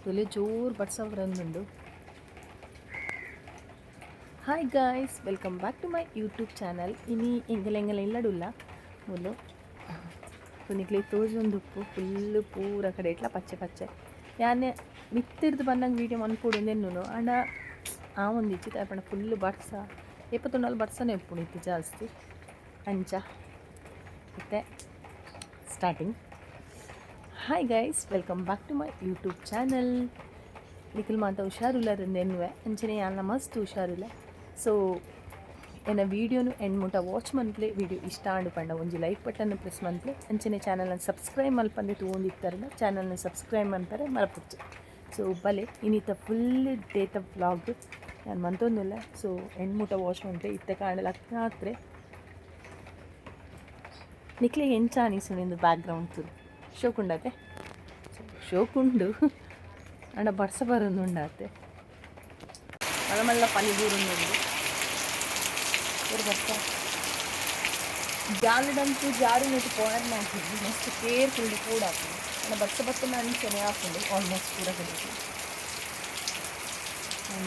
ತುಲೆ ಜೋರು ಬಡ್ಸವ್ರಂದುಂಡು. Hi guys, welcome back to my YouTube channel. ಇನಿ ಎಂಗೆಲ್ಲ ಇಲ್ಲಡುಲ್ಲ ಮುಲ್ಲು ತುನಿಕ್ಲೆ ತೋಜೊಂದುಪ್ಪು ಫುಲ್ಲು ಪೂರ ಕಡೆ ಇಟ್ಲ ಪಚ್ಚೆ ಪಚ್ಚೆ ಯಾನೆ ಮಿತ್ತಿರ್ದು ಬಂದಂಗೆ ವೀಡಿಯೋ ಮನ್ಪೂಡು ನೆನ್ನು ಅಂಡ ಆ ಒಂದು ಇಚ್ಚಿತ್ತು ಅಪ್ಪಣ ಫುಲ್ಲು ಬಡ್ಸ ಎಪ್ಪತ್ತೊಂಡಲ್ಲಿ ಬಡ್ಸನೇ ಎಪ್ಪುಡು ಇತ್ತು ಜಾಸ್ತಿ ಅಂಚ ಮತ್ತೆ starting. Hi guys, welcome back to my YouTube channel. Nikhil ಮಾತ ಹುಷಾರಿಲ್ಲರೆನ್ನುವೆ ಅಂಚನೆ ಯಾನ ಮಸ್ತ್ ಹುಷಾರಿಲ್ಲ. ಸೊ ಎನ್ನ ವೀಡಿಯೋನು ಎಂಡ್ ಮುಟ ವಾಚ್ ಮನ್ಪ್ಲೆ ವೀಡಿಯೋ ಇಷ್ಟ ಆಂಡು ಪಂಡ ಒಂಜಿ ಲೈಕ್ ಬಟನ್ ಪ್ರೆಸ್ ಮನ್ಪ್ಲೆ ಅಂಚನೆ ಚಾನಲ್ನ ಸಬ್ಸ್ಕ್ರೈಬ್ ಮಲ್ಪಂದೆ ತಗೊಂಡಿರ್ತಾರಲ್ಲ ಚಾನಲ್ನ ಸಬ್ಸ್ಕ್ರೈಬ್ ಮಾಡ್ತಾರೆ ಮರಪುಚ್ಚು. ಸೊ ಬಲೆ ಇನ್ನಿತ್ತ ಫುಲ್ ಡೇತ ವ್ಲಾಗ್ ನಾನು ಮಂತೊಂದಿಲ್ಲ. ಸೊ ಎಂಡ್ ಮುಟ ವಾಚ್ ಮನ್ಪ್ಲೆ ಇತ್ತ ಕಾಣಲ ರಾತ್ರಿ ನಿಕ್ಲೆ ಎಂಚ ಅನಿಸುನಿಂದು ಬ್ಯಾಕ್ಗ್ರೌಂಡ್ ತುರು ಶೋಕುಂಡತೆ ಶೋಕುಂಡು ಅಂಡ ಬಡ್ಸ ಬರೋದುಂಡಾತೆ ಮಳಮಲ್ಲ ಪನಿ ದೂರೊಂದುಂಡು ಬರ್ತ ಜಾಲದಂತೂ ಜಾರು ನೆಟ್ಟು ಪಾಯಿಂಟ್ ಮಾಡ್ತಿದ್ವಿ ಮಸ್ತ್ ಕೇರ್ಫುಲ್ ಕೂಡ ಹಾಕೊಂಡು ನನ್ನ ಬತ್ತ ಅನಿಸನೆ ಹಾಕೊಂಡು ಆಲ್ಮೋಸ್ಟ್ ಪೂರ ಕಡೆ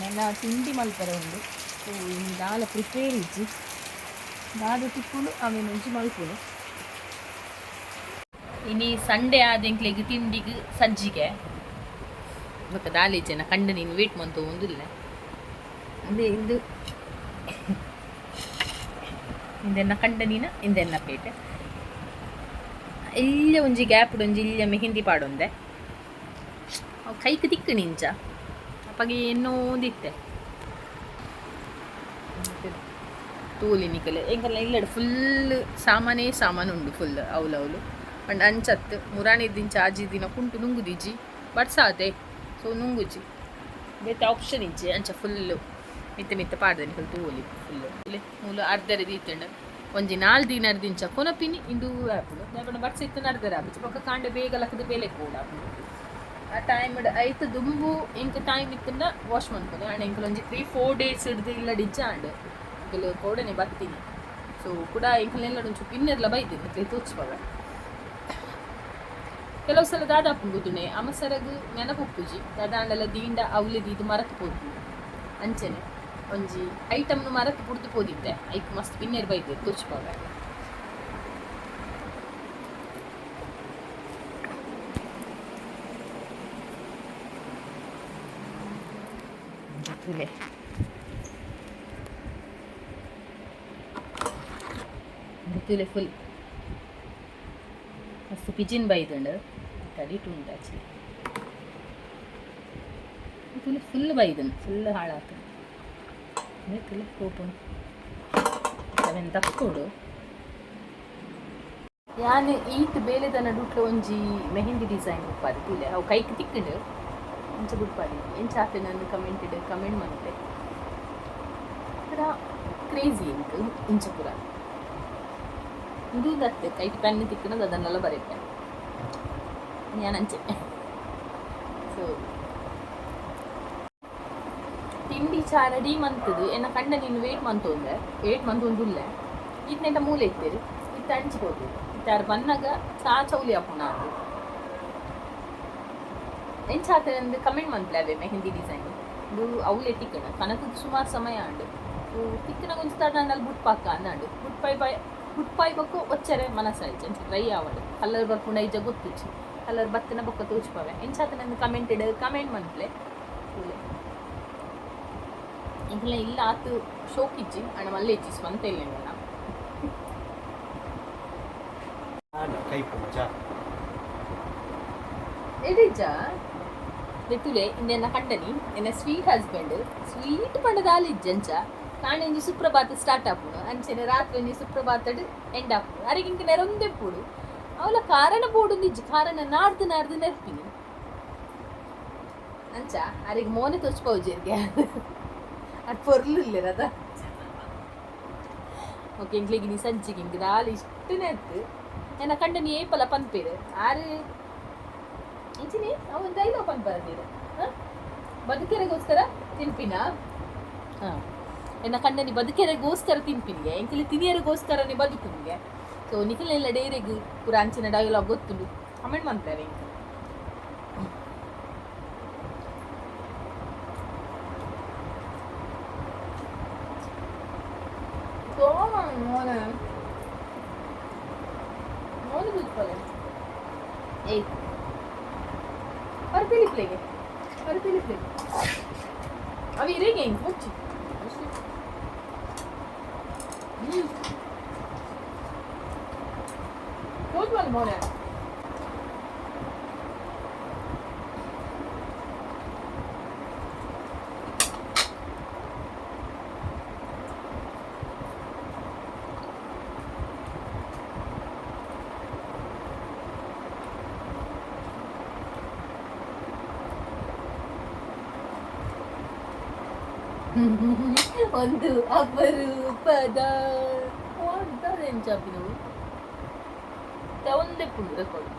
ನನ್ನ ತಿಂಡಿ ಮಲ್ಪರೆ ಉಂಡು. ಸೊ ಇನ್ನು ದಾಲ ಪ್ರಿಪೇರ್ ಇಜ್ಜಿ ದಾದ ತಿಕ್ಕೊಂಡು ಆಮೇಲೆ ಮುಂಚೆ ಮಲ್ಪುನು. ಇನ್ನು ಸಂಡೇ ಆದಂಕ್ಲೆಗ್ ತಿಂಡಿಗೆ ಸಜ್ಜಿಗೆ ಗೊತ್ತ ದಾಲೇಜನ ಕಂಡು ನೀನು ವೇಟ್ ಮಂತು ಒಂದಿಲ್ಲ ಅದೇ ಇದು ಇಂದೆನ್ನ ಕಂಡ ನೀನು ಇಂದೆನ್ನ ಪೇಟೆ ಇಲ್ಲ ಒಂಜಿ ಗ್ಯಾಪ್ ಒಂಜಿ ಇಲ್ಲ ಮೆಹಂದಿ ಪಾಡೊಂದೆ ಅವು ಕೈಗೆ ತಿಕ್ಕು ನಿಂಚ ಅಪ್ಪಗೆ ಏನೋ ಒಂದಿತ್ತೆ ತೂಲಿ ನಿಕಲೆ ಎಂಕಲ್ಲ ಇಲ್ಲಡು ಫುಲ್ ಸಾಮಾನು ಉಂಡು ಫುಲ್ ಅವಲು ಅಂಡ್ ಅಂಚತ್ತು ಮುರಾಣಿ ದಿಂಚ ಆಜಿ ದಿನ ಕುಂಟು ನುಂಗುದಿಜ್ಜಿ ಬಡ್ಸಾದೆ. ಸೊ ನುಂಗುಜಿ ಬೇತೆ ಆಪ್ಷನ್ ಇಜ್ಜಿ ಅಂಚ ಫುಲ್ಲು ಮಿತ್ತ ಪಾಡ್ದೆ ನಿಕಲ್ ತೂಲಿ ಫುಲ್ಲು ಇಲ್ಲಿ ಮೂಲ ಅರ್ಧರೆ ದೀತಂಡು ಒಂಜಿ 4 ದಿನ ದಿಂಚ ಕೊನಪಿನಿ ಇಂದು ಆಪುಡು ದಾಪಣ ಬಡ್ಸ ಇತ್ತು ಅರ್ಧರೆ ಆಪುಜಿ ಪಕ್ಕ ಕಾಂಡೆ ಬೇಗ ಲಕ್ಕದ ಬೇಲೆ ಕೂಡ ಆಪುಡು ಆ ಟೈಮ್ ಐತು ದುಂಬು ಇಂಕ ಟೈಮ್ ಇತ್ತಂಡ ವಾಶ್ ಮಾಡ್ಕೊಂಡು ಆ್ಯಂಡ್ ಇಂಕಲ್ ಒಂಜಿ 3-4 ಡೇಸ್ ಹಿಡ್ದು ಇಲ್ಲ ಡಿಜ್ಜ ಆಂಡ್ ಇಂಕಲ್ ಕೋಡನೆ ಬರ್ತೀನಿ. ಸೊ ಕೂಡ ಇಂಕಲೆಲ್ಲ ಒಂಚೂರು ಪಿನ್ನೆರ್ಲ ಬೈತೀನಿ ತೋಚ್ಪವ ಕೆಲವು ಸಲ ದಾದಾಪು ಗೊತ್ತುನೆ ಅಮಸರಗು ನೆನಪುಪ್ಪುಜಿ ದಾದಾಂಡಲ ದೀಂಡ ಅವಲಿದು ಇದು ಮರತು ಹೋದ್ವಿ ಅಂಚನೆ ಒಂಜಿ ಐಟಮ್ನು ಮರತು ಪುಡ್ದು ಪೋದಿದ್ದೆ ಐಕ್ ಮಸ್ತ್ ಪಿನ್ನೇರ್ ಬೈದ್ದೆ ತೋಚ್ಪಾಗ ಗೊತ್ತಿಲ್ಲ ಫುಲ್ ಮಸ್ತ್ ಪಿಜಿನ್ ಬೈದುಂಡು ತಡಿಟು ಉಂಟಾಚಿ ಫುಲ್ ಬೈದನು ಫುಲ್ ಹಾಳಾತು ತುಲೆ ಕೋಪುನು ಅವೆನ್ ತಕ್ಕೊಡು ಯಾನು ಈತ್ ಬೇಲೆ ತನ ಡುಟ್ಲ ಒಂಜಿ ಮೆಹಂದಿ ಡಿಸೈನ್ ಉಪ್ಪಾದಿ ತುಲೆ ಅವು ಕೈಕ್ ತಿಕ್ಕಂಡು ಇಂಚ ಬುಡ್ಪಾದಿ ಎಂಚ ಹಾಕಿ ನನ್ನ ಕಮೆಂಟ್ ಮಾಡಿದೆ ಪೂರ ಕ್ರೇಜಿ ಎಂಟು ಇಂಚ ಪೂರ ಇದು ದತ್ತೆ ಕೈಟ್ ಪೆನ್ ತಿಕ್ಕನದು ಅದನ್ನೆಲ್ಲ ಬರೀತೆ ഞാനഞ്ച്. ಸೊ ತಿಂಡಿ ಚಾ ರೆಡಿ ಮಂತದು ಎನ್ನ ಕಂಡ ನೀನು ವೇಟ್ ಮಂತೊಂದುಲ್ಲೆ ಇತ್ನೆಂಟ ಮೂಲೆ ಇತ್ತೇರು ಇತ್ತ ಹಂಚ್ಬೋದು ಇತ್ತಾರು ಬನ್ನಾಗ ಚಾ ಚೌಲಿ ಹಾಕೋಣ ಅದು ಎಂಚ ಹಾಕ್ತದೆ ಕಮೆಂಟ್ ಮಂತ್ಲೆ ಅವೇ ಮೆಹಂದಿ ಡಿಸೈನ್ ಇದು ಅವಲೇ ತಿಕ್ಕಣ ಕನಕದ ಸುಮಾರು ಸಮಯ ಆಂಡು ತಿಕ್ಕನ ಕೊಂಚ ತಡನಲ್ಲಿ ಬುಟ್ಪಾಕ ಅಂದಾಂಡು ಬುಟ್ಪಾಯಿ ಬಕ್ಕು ಒಚ್ಚರೆ ಮನಸ್ಸಾಯ್ತು ಎಂಚ ಡ್ರೈ ಆವಡು ಕಲರ್ ಬರ್ಪುಂಡ ಈಜ ಗೊತ್ತುಚ್ಚಿ ಕಲರ್ ಬತ್ತನ ಬೊಕ್ಕ ತೋಚ್ಪವೆ ಎಂಚಾತ ನಂದು ಕಮೆಂಟ್ ಮಂತ್ಲೆ ಇಂಕಲ ಇಲ್ಲ ಆತು ಶೋಕಿಜ್ಜಿ ಅಣ್ಣ ಮಲ್ಲೆ ಇಚ್ಚಿ ಸ್ವಂತ ಇಲ್ಲ ಎಡಿಜ್ಜ ಬೆತ್ತುಲೆ ಇನ್ನೆನ್ನ ಕಂಡನಿ ಎನ್ನ ಸ್ವೀಟ್ ಹಸ್ಬೆಂಡ್ ಸ್ವೀಟ್ ಪಂಡದ ಆಲಿಜ್ಜಂಚ ಕಾಣೆ ಒಂಜಿ ಸುಪ್ರಭಾತ ಸ್ಟಾರ್ಟ್ ಆಪುನು ಅಂಚೆನೆ ರಾತ್ರಿ ಒಂಜಿ ಸುಪ್ರಭಾತಡ್ ಎಂಡ್ ಆಪುನು ಅರೆಗೆ ಇಂಕ ನೆರೊಂದೆಪ್ಪುಡು ಅವಳ ಕಾರಣ ಬೋಡು ನಿಜ ಕಾರಣ ನಾಡ್ದು ನೆರ್ಪಿನಿ ಅಂಚ ಅರೆಗೆ ಮೋನೆ ತೋಚ್ಪೌಜರ್ಗೆ ಅದು ಪೊರ್ಲು ಇಲ್ಲರದ ಓಕೆ ಇಂಕ್ಲಿಗೆ ನೀ ಸಂಚಿಗೆ ಇಂಕ ದಾಲ್ ಇಷ್ಟನೇ ಇತ್ತು ಎನ್ನ ಕಂಡ ನೀ ಏಪಲ ಪನ್ಪೇರು ಆರು ಇಂಚಿನಿ ಅವನು ದೈಲ ಪನ್ಪರದೀರು ಬದುಕೆರೆಗೋಸ್ಕರ ತಿನ್ಪಿನ ಹಾಂ ಎನ್ನ ಕಂಡ ನೀ ಬದುಕೆರೆಗೋಸ್ಕರ ತಿನ್ಪಿನಿಗೆ ಇಂಕಲಿ ತಿನಿಯರಿಗೋಸ್ಕರ ನೀ ಬದುಕುನಿಗೆ. ಸೊ ನಿಖಿಲೆಲ್ಲ ಡೈರೆಗ್ ಪೂರ ಅಂಚಿನ ಡೈಲಾಗ್ ಗೊತ್ತುಂಡು ಕಮೆಂಟ್ ಮಾಡ್ತಾರೆ ಇಂಕ Toma, amore. Non piccole. Ehi. Fare le pleghe. Fare le pleghe. Avere game, facci. Cosa amore? ಒಂದು ಅಪರೂಪದ ಎಂತ ಚಾಪಿನವು ಒಂದೇ ಪುಂಡು ರೆಕಾರ್ಡ್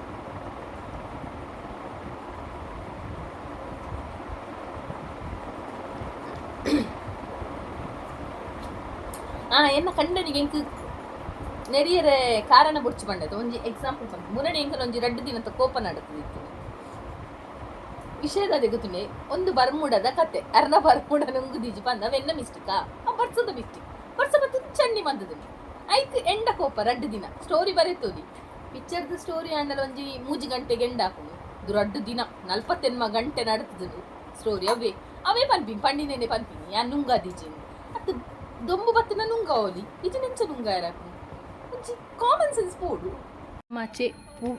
ಎನ್ನ ಕಂಡನಿಗೆ ಎಂಕ್ ನೆರಿಯರೆ ಕಾರಣ ಬುಡ್ಚಿ ಬಂಡದು ಒಂಜಿ ಎಕ್ಸಾಂಪಲ್ ಬಂದು ಮುರಣೆ ಎಂಕಲ್ ಒಂಜಿ 2 ದಿನದ ಕೋಪ ನಡತದಿತ್ತು ವಿಷಯದ ಗೊತ್ತುಂಡೆ ಒಂದು ಬರ್ಮುಡದ ಕತೆ ಅರ್ಧ ಬರ್ಮುಡ ನುಂಗು ದೀಜಿ ಬಂದ ವೆನ್ನ ಮಿಸ್ಟಿಕಾ ಬರ್ಸದ ಮಿಸ್ಟಿಕ್ ಬರ್ಸ ಬತ್ತು ಚಂಡಿ ಬಂದದು ಐಕ್ ಎಂಡ ಕೋಪ 2 ದಿನ ಸ್ಟೋರಿ ಬರೆತೋದಿ ಪಿಕ್ಚರ್ದು ಸ್ಟೋರಿ ಆಂಡಲ ಒಂಜಿ 3 ಗಂಟೆಗೆ ಎಂಡ ಹಾಕೊಂಡು ಇದು 2 ದಿನ 48 ಗಂಟೆ ನಡತದು ಸ್ಟೋರಿ ಅವೇ ಪನ್ಪಿನಿ ಪಂಡಿನೇನೆ ಪನ್ಪಿನಿ ಯಾ ನುಂಗ ದೀಜಿ ಅದು ದೊಂಬು ಬತ್ತಿನ ನುಂಗ ಓಲಿ ಇದು ನೆಂಚ ನುಂಗ ಯಾರಾಕು ಒಂಜಿ ಕಾಮನ್ ಸೆನ್ಸ್ ಪೋಡು ಮಾಚೆ ಪೂ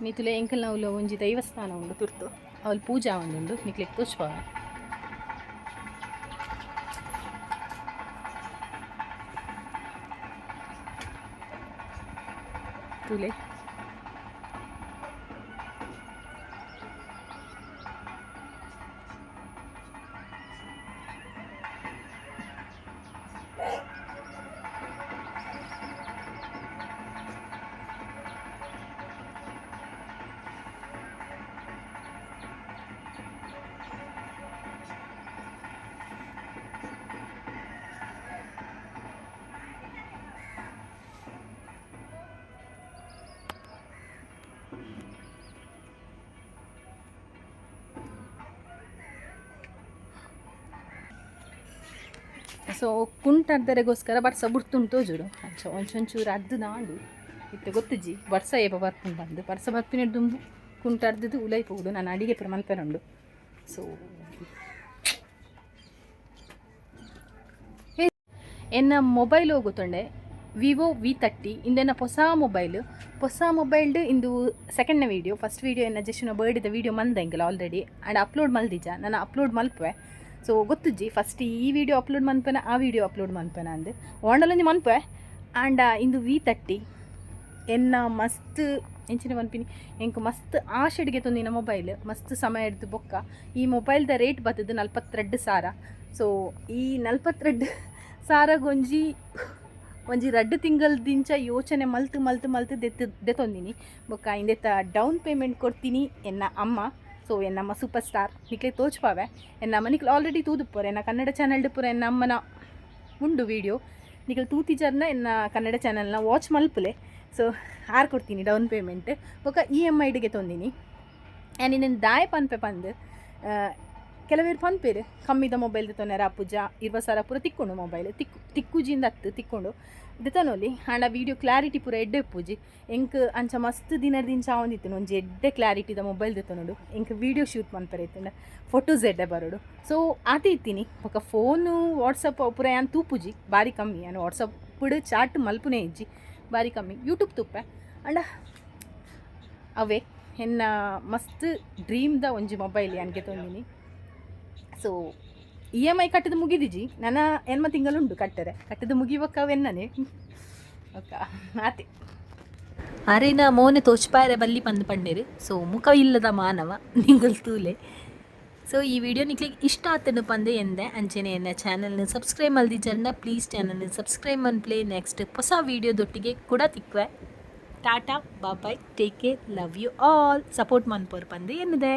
ನೀತುಲೆ ಎಂಕಲ್ ನಾವು ಒಂಜಿ ದೈವಸ್ಥಾನ ಉಂಡು ತುರ್ತು ಅವಳು ಪೂಜಾ ಉಂಡು ನಿಕ್ಲೆಗ್ ತೋಚ್ಪ ತುಲೆ ಸೊ ಕುಂಟ ಅರ್ಧರೆಗೋಸ್ಕರ ಬಡ್ಸ ಬುಡ್ತುಂಟು ಜೋಡು ಅಂಚ ಒಂಚೂರು ಅರ್ದು ನಾಡು ಇತ್ತೆ ಗೊತ್ತುಜಿ ಬಡ್ಸ ಏಪ ಬರ್ಪುಂಡು ಬಂದು ಬಡ್ಸ ಬರ್ಪಿನ ದುಂಬು ಕುಂಟ ಅರ್ದದು ಉಲೈ ಪೋಡು ನಾನು ಅಡಿಗೆ ಪುರ ಮಲ್ಪೆನುಂಡು ಸೊ ಎನ್ನ ಮೊಬೈಲ್ ಹೋಗುತ್ತೊಂಡೆ ವಿವೋ V30 ಇಂದೆನ್ನ ಹೊಸ ಮೊಬೈಲ್ಡ್ ಇಂದು ಸೆಕೆಂಡ್ನ ವೀಡಿಯೋ ಫಸ್ಟ್ ವೀಡಿಯೋ ಎನ್ನ ಜಸ್ಟ್ ಬರ್ಡಿದ ವೀಡಿಯೋ ಮಂದಂಗಿಲ್ಲ ಆಲ್ರೆಡಿ ಆ್ಯಂಡ್ ಅಪ್ಲೋಡ್ ಮಲ್ದಿಜ ನಾನು ಅಪ್ಲೋಡ್ ಮಲ್ಪೆ ಸೊ ಗೊತ್ತುಜ್ಜಿ ಫಸ್ಟ್ ಈ ವಿಡಿಯೋ ಅಪ್ಲೋಡ್ ಮನ್ಪೆನ ಆ ವಿಡಿಯೋ ಅಪ್ಲೋಡ್ ಮನ್ಪೆನ ಅಂದು ಓಂಡಲೊಂಜಿ ಮನ್ಪೆ ಆ್ಯಂಡ್ ಇಂದು V30 ಎನ್ನ ಮಸ್ತ್ ಎಂಚಿನ ಮನ್ಪಿನಿ ಎಂಕ್ ಮಸ್ತ್ ಆಶೆಡ್ಗೆ ತೊಂದಿನ ಮೊಬೈಲ್ ಮಸ್ತ್ ಸಮಯ ಹಿಡ್ದು ಬೊಕ್ಕ ಈ ಮೊಬೈಲ್ದ ರೇಟ್ ಬತ್ತದು 42,000 ಸೊ ಈ 42,000 ಒಂಜಿ 2 ತಿಂಗಳದಿಂಚ ಯೋಚನೆ ಮಲ್ತು ದೆತ್ತೊಂದಿನಿ ಬೊಕ್ಕ ಇಂದೆತ್ತ ಡೌನ್ ಪೇಮೆಂಟ್ ಕೊಡ್ತೀನಿ ಎನ್ನ ಅಮ್ಮ ಸೊ ಎನ್ನಮ್ಮ ಸೂಪರ್ ಸ್ಟಾರ್ ನಿಕ್ಲೆ ತೋಚ್ಪಾವೆ ಎನ್ನಮ್ಮ ನಿಕ್ಲು ಆಲ್ರೆಡಿ ತೂದುಪ್ಪೋರೆ ಎನ್ನ ಕನ್ನಡ ಚಾನಲ್ಡ್ ಪೂರ ಎನ್ನ ಅಮ್ಮನ ಉಂಡು ವೀಡಿಯೋ ನಿಕ್ಲು ತೂತಿಜರ್ನ ಎನ್ನ ಕನ್ನಡ ಚಾನಲ್ನ ವಾಚ್ ಮಲ್ಪುಲೆ ಸೊ ಆರು ಕೊಡ್ತೀನಿ ಡೌನ್ ಪೇಮೆಂಟ್ ಬೊಕ್ಕ EMIಡ್ಗೆ ತೊಂದಿನಿ ಆ್ಯಂಡ್ ಇನ್ನೇನು ದಾಯ ಪನ್ಪೆ ಪಂದು ಕೆಲವೇರು ಪನ್ಪೇರು ಕಮ್ಮಿದ ಮೊಬೈಲ್ ತೊಂದರೆ ಪೂಜ 20,000 ಪೂರ ತಿಕ್ಕೊಂಡು ಮೊಬೈಲ್ ತಿಕ್ಕುಜಿಂದ ತಿಕ್ಕೊಂಡು ದೆತನೋಲಿ ಆಂಡ ವೀಡಿಯೋ ಕ್ಲಾರಿಟಿ ಪೂರ ಎಡ್ಡೆ ಪೂಜಿ ಎಂಕ್ ಅಂಚ ಮಸ್ತ್ ದಿನದಿಂದ ಚಾವಂದಿತ್ತು ಒಂಜಿ ಎಡ್ಡೆ ಕ್ಲಾರಿಟಿದ ಮೊಬೈಲ್ ದೆತನೋಡು ಎಂಕ್ ವೀಡಿಯೋ ಶೂಟ್ ಮನ್ಪರೆ ಇತ್ತು ಫೋಟೋಸ್ ಎಡ್ಡೆ ಬರೋಡು ಸೊ ಆತ ಇತ್ತೀನಿ ಬೊಕ್ಕ ಫೋನು ವಾಟ್ಸಪ್ ಪೂರ ಯಾನ್ ತೂಪುಜಿ ಭಾರಿ ಕಮ್ಮಿ ನಾನು ವಾಟ್ಸಪ್ ಚಾಟ್ ಮಲ್ಪುನೇ ಇಜ್ಜಿ ಭಾರಿ ಕಮ್ಮಿ ಯೂಟ್ಯೂಬ್ ತುಪ್ಪೆ ಅಂಡ ಅವೇ ಎನ್ನ ಮಸ್ತ್ ಡ್ರೀಮ್ದ ಒಂಜಿ ಮೊಬೈಲ್ ಯಾನ್ಗೆ ತೊಂದಿನಿ ಸೊ EMI ಕಟ್ಟದು ಮುಗಿದಿಜಿ ನನ್ನ ಎನ್ಮ ತಿಂಗಳುಂಡು ಕಟ್ಟದು ಮುಗಿವಕ್ಕವೆನ್ನನೆ ಓಕ ಆತೆ ಅರೆನ ಮೋನೆ ತೋಚ್ಪಾಯರೆ ಬಲ್ಲಿ ಪಂದು ಸೊ ಮುಖ ಇಲ್ಲದ ಮಾನವ ನಿಂಗಲ್ ತೂಲೆ ಸೊ ಈ ವಿಡಿಯೋ ನಿಕ್ಲಿಗೆ ಇಷ್ಟ ಆತನು ಪಂದೆ ಎಂದೆ ಅಂಚೆನೆ ಎನ್ನ ಚಾನಲ್ನ ಸಬ್ಸ್ಕ್ರೈಬ್ ಮಲ್ದಿಜರ್ನ ಪ್ಲೀಸ್ ಚಾನಲ್ನ ಸಬ್ಸ್ಕ್ರೈಬ್ ಮನ್ಪ್ಲೆ ನೆಕ್ಸ್ಟ್ ಹೊಸ ವೀಡಿಯೋದೊಟ್ಟಿಗೆ ಕೂಡ ತಿಕ್ವೆ tata bye take care love you all support ಮನ್ಪೋರ್ ಪಂದೆ ಎನ್ನದೆ